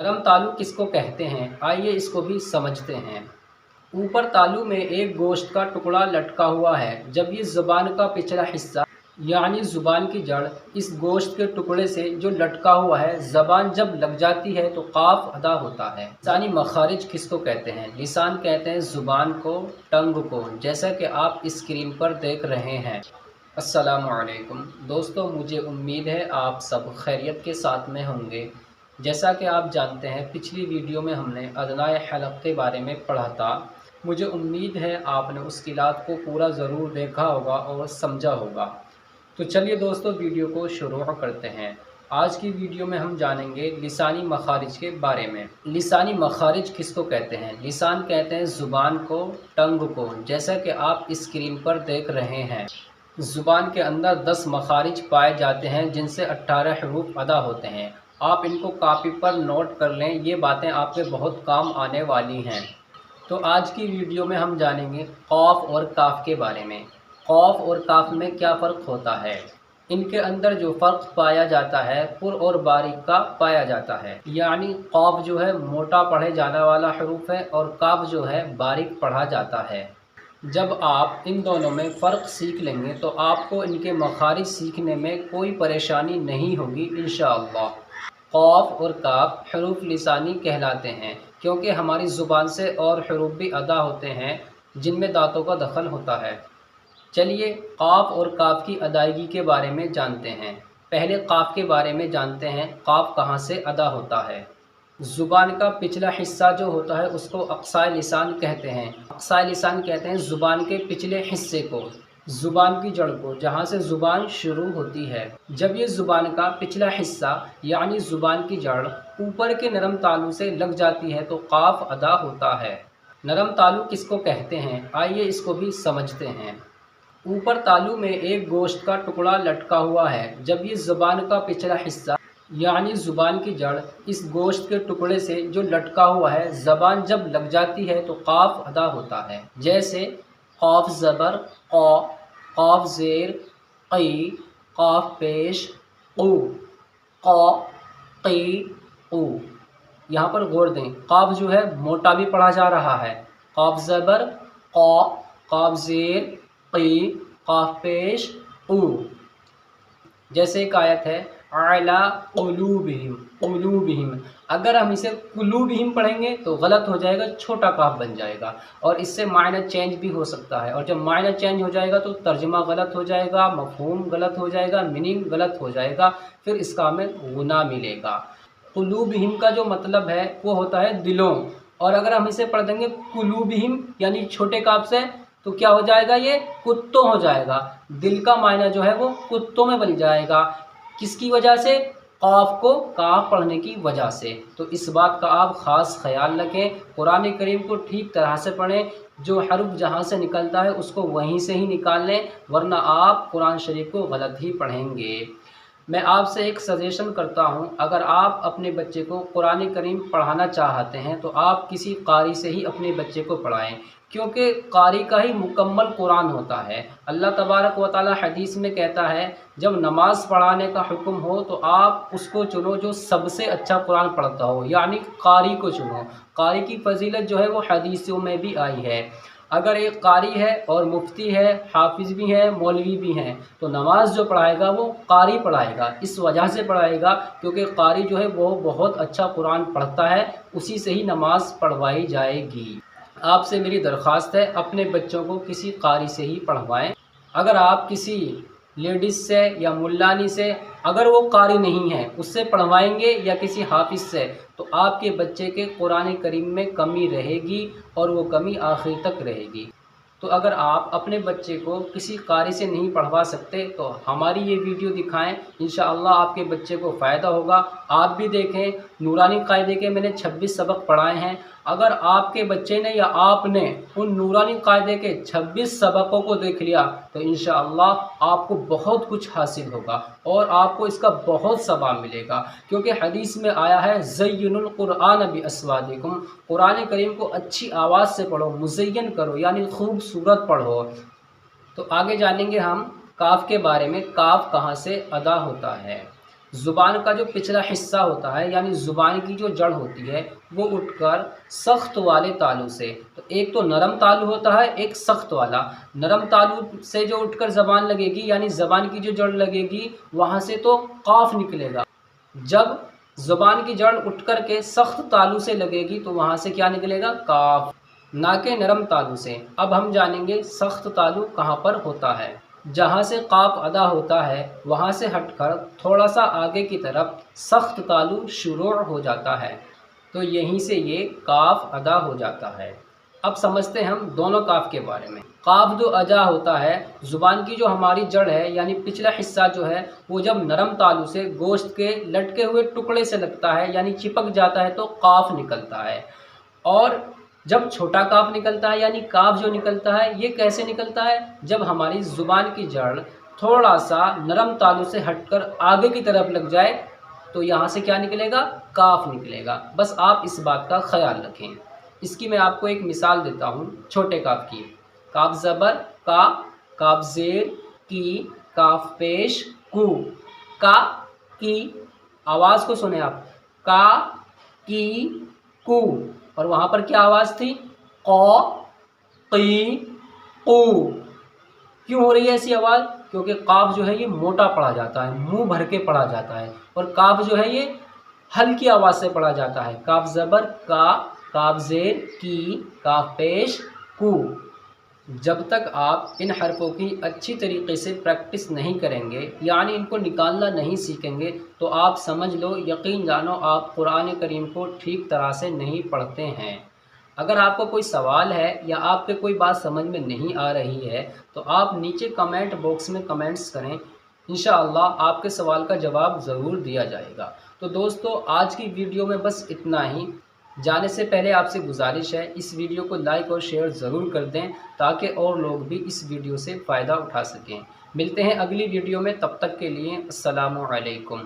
नरम तालु किसको कहते हैं, आइए इसको भी समझते हैं। ऊपर तालु में एक गोश्त का टुकड़ा लटका हुआ है। जब ये ज़ुबान का पिछला हिस्सा यानी ज़ुबान की जड़ इस गोश्त के टुकड़े से जो लटका हुआ है, ज़बान जब लग जाती है तो काफ अदा होता है। लिसानी मखारिज किसको कहते हैं? लिसान कहते हैं ज़ुबान को, टंग को, जैसा कि आप स्क्रीन पर देख रहे हैं। अस्सलामु अलैकुम दोस्तों, मुझे उम्मीद है आप सब खैरियत के साथ में होंगे। जैसा कि आप जानते हैं, पिछली वीडियो में हमने अदनाए हलक़ के बारे में पढ़ा था। मुझे उम्मीद है आपने उस किलात को पूरा ज़रूर देखा होगा और समझा होगा। तो चलिए दोस्तों, वीडियो को शुरू करते हैं। आज की वीडियो में हम जानेंगे लिसानी मखारिज के बारे में। लिसानी मखारिज किसको कहते हैं? लिसान कहते हैं ज़ुबान को, टंग को, जैसा कि आप स्क्रीन पर देख रहे हैं। ज़ुबान के अंदर 10 मखारिज पाए जाते हैं, जिनसे 18 हरूफ अदा होते हैं। आप इनको कापी पर नोट कर लें, ये बातें आपके बहुत काम आने वाली हैं। तो आज की वीडियो में हम जानेंगे क़ाफ़ और काफ़ के बारे में। क़ाफ़ और काफ़ में क्या फ़र्क होता है? इनके अंदर जो फ़र्क पाया जाता है, पुर और बारीक का पाया जाता है। यानी क़ाफ़ जो है मोटा पढ़े जाने वाला हरूफ है और काफ़ जो है बारीक पढ़ा जाता है। जब आप इन दोनों में फ़र्क सीख लेंगे तो आपको इनके मखारिज सीखने में कोई परेशानी नहीं होगी इंशाअल्लाह। क़ाफ़ और काफ़ हरूफ लिसानी कहलाते हैं, क्योंकि हमारी ज़ुबान से और हरूफ भी अदा होते हैं जिनमें दांतों का दखल होता है। चलिए क़ाफ़ और काफ़ की अदायगी के बारे में जानते हैं। पहले काफ़ के बारे में जानते हैं। काफ़ कहाँ से अदा होता है? ज़ुबान का पिछला हिस्सा जो होता है उसको अक़साए लिसान कहते हैं। अक़साए लिसान कहते हैं ज़ुबान के पिछले हिस्से को, ज़ुबान की जड़ को, जहाँ से ज़ुबान शुरू होती है। जब ये ज़ुबान का पिछला हिस्सा यानी ज़ुबान की जड़ ऊपर के नरम तालु से लग जाती है तो काफ़ अदा होता है। नरम तालु किसको कहते हैं, आइए इसको भी समझते हैं। ऊपर तालु में एक गोश्त का टुकड़ा लटका हुआ है। जब ये ज़ुबान का पिछला हिस्सा यानी ज़ुबान की जड़ इस गोश्त के टुकड़े से जो लटका हुआ है, ज़बान जब लग जाती है तो काफ़ अदा होता है। जैसे क़ाफ़ ज़बर क़ा, क़ाफ़ ज़ेर क़ी, क़ाफ़ पेश क़ू, क़ा क़ी क़ू। यहाँ पर गौर दें, क़ाफ़ जो है मोटा भी पढ़ा जा रहा है। क़ाफ़ ज़बर क़ा, क़ाफ़ ज़ेर क़ी, क़ाफ़ पेश क़ू। जैसे एक आयत है अला क़ुलूबिहिम, क़ुलूबिहिम। अगर हम इसे क़ुलूबिहिम पढ़ेंगे तो गलत हो जाएगा, छोटा काफ बन जाएगा और इससे मायना चेंज भी हो सकता है। और जब मायना चेंज हो जाएगा तो तर्जुमा गलत हो जाएगा, मफ़हूम गलत हो जाएगा, मीनिंग गलत हो जाएगा, फिर इसका हमें गुनाह मिलेगा। क़ुलूबिहिम का जो मतलब है वो होता है दिलों, और अगर हम इसे पढ़ देंगे क़ुलूबिहिम यानी छोटे काफ से तो क्या हो जाएगा, ये कुत्तों हो जाएगा। दिल का मायना जो है वो कुत्तों में बन जाएगा। किसकी वजह से? क़ाफ़ को काफ पढ़ने की वजह से। तो इस बात का आप ख़ास ख्याल रखें। कुरान करीम को ठीक तरह से पढ़ें, जो हर्फ जहाँ से निकलता है उसको वहीं से ही निकाल लें, वरना आप कुरान शरीफ को गलत ही पढ़ेंगे। मैं आपसे एक सजेशन करता हूं, अगर आप अपने बच्चे को कुरान करीम पढ़ाना चाहते हैं तो आप किसी कारी से ही अपने बच्चे को पढ़ाएं, क्योंकि कारी का ही मुकम्मल कुरान होता है। अल्लाह तबारक व तआला हदीस में कहता है, जब नमाज पढ़ाने का हुक्म हो तो आप उसको चुनो जो सबसे अच्छा कुरान पढ़ता हो, यानी कारी को चुनो। कारी की फजीलत जो है वो हदीसों में भी आई है। अगर एक कारी है और मुफ्ती है, हाफिज़ भी है, मौलवी भी हैं, तो नमाज जो पढ़ाएगा वो कारी पढ़ाएगा। इस वजह से पढ़ाएगा क्योंकि कारी जो है वो बहुत अच्छा कुरान पढ़ता है, उसी से ही नमाज पढ़वाई जाएगी। आपसे मेरी दरख्वास्त है, अपने बच्चों को किसी कारी से ही पढ़वाएं। अगर आप किसी लेडीज़ से या मुल्लानी से, अगर वो कारी नहीं है, उससे पढ़वाएंगे या किसी हाफिज़ से, तो आपके बच्चे के कुरान करीम में कमी रहेगी और वो कमी आखिर तक रहेगी। तो अगर आप अपने बच्चे को किसी कारी से नहीं पढ़वा सकते तो हमारी ये वीडियो दिखाएं, इंशाअल्लाह आपके बच्चे को फ़ायदा होगा। आप भी देखें, नूरानी कायदे के मैंने 26 सबक पढ़ाए हैं। अगर आपके बच्चे ने या आपने उन नूरानी कायदे के 26 सबकों को देख लिया तो इंशाअल्लाह आपको बहुत कुछ हासिल होगा और आपको इसका बहुत सवाब मिलेगा, क्योंकि हदीस में आया है ज़य्यिनुल कुरआन बिअस्वादिकुम, कुरान करीम को अच्छी आवाज़ से पढ़ो, मुज़य्यन करो, यानी खूबसूरत पढ़ो। तो आगे जानेंगे हम काफ़ के बारे में। काफ़ कहाँ से अदा होता है? زبان کا جو پچھلا حصہ ہوتا ہے یعنی زبان کی جو جڑ ہوتی ہے وہ اٹھ کر سخت والے تالو سے، تو ایک تو نرم تالو ہوتا ہے ایک سخت والا، نرم تالو سے جو اٹھ کر زبان لگے گی یعنی زبان کی جو جڑ لگے گی وہاں سے تو قاف نکلے گا، جب زبان کی جڑ اٹھ کر کے سخت تالو سے لگے گی تو وہاں سے کیا نکلے گا؟ کاف، نہ کہ نرم تالو سے۔ اب ہم جانیں گے سخت تالو کہاں پر ہوتا ہے۔ جہاں سے قاف ادا ہوتا ہے وہاں سے ہٹ کر تھوڑا سا آگے کی طرف سخت تالو شروع ہو جاتا ہے، تو یہیں سے یہ کاف ادا ہو جاتا ہے۔ اب سمجھتے ہیں ہم دونوں کاف کے بارے میں۔ قاف جو ادا ہوتا ہے، زبان کی جو ہماری جڑ ہے یعنی پچھلا حصہ جو ہے وہ جب نرم تالو سے گوشت کے لٹکے ہوئے ٹکڑے سے لگتا ہے یعنی چپک جاتا ہے تو قاف نکلتا ہے، اور جب چھوٹا کاف نکلتا ہے یعنی کاف جو نکلتا ہے یہ کیسے نکلتا ہے؟ جب ہماری زبان کی جڑ تھوڑا سا نرم تالو سے ہٹ کر آگے کی طرف لگ جائے تو یہاں سے کیا نکلے گا؟ کاف نکلے گا۔ بس آپ اس بات کا خیال رکھیں۔ اس کی میں آپ کو ایک مثال دیتا ہوں چھوٹے کاف کی۔ کاف زبر کا، کاف زیر کی، کاف پیش کو، کا کی، آواز کو سنیں آپ، کا کی کو، اور وہاں پر کیا آواز تھی؟ قو قی قو۔ کیوں ہو رہی ہے ایسی آواز؟ کیونکہ قاف جو ہے یہ موٹا پڑھا جاتا ہے، منہ بھر کے پڑھا جاتا ہے، اور کاف جو ہے یہ ہلکی آواز سے پڑھا جاتا ہے۔ کاف زبر کا، کاف زیر کی، کاف پیش کو۔ جب تک آپ ان حرفوں کی اچھی طریقے سے پریکٹس نہیں کریں گے یعنی ان کو نکالنا نہیں سیکھیں گے تو آپ سمجھ لو، یقین جانو، آپ قرآن کریم کو ٹھیک طرح سے نہیں پڑھتے ہیں۔ اگر آپ کو کوئی سوال ہے یا آپ کے کوئی بات سمجھ میں نہیں آ رہی ہے تو آپ نیچے کمنٹ باکس میں کمنٹس کریں، انشاءاللہ آپ کے سوال کا جواب ضرور دیا جائے گا۔ تو دوستو آج کی ویڈیو میں بس اتنا ہی۔ جانے سے پہلے آپ سے گزارش ہے اس ویڈیو کو لائک اور شیئر ضرور کر دیں تاکہ اور لوگ بھی اس ویڈیو سے فائدہ اٹھا سکیں۔ ملتے ہیں اگلی ویڈیو میں، تب تک کے لیے السلام علیکم۔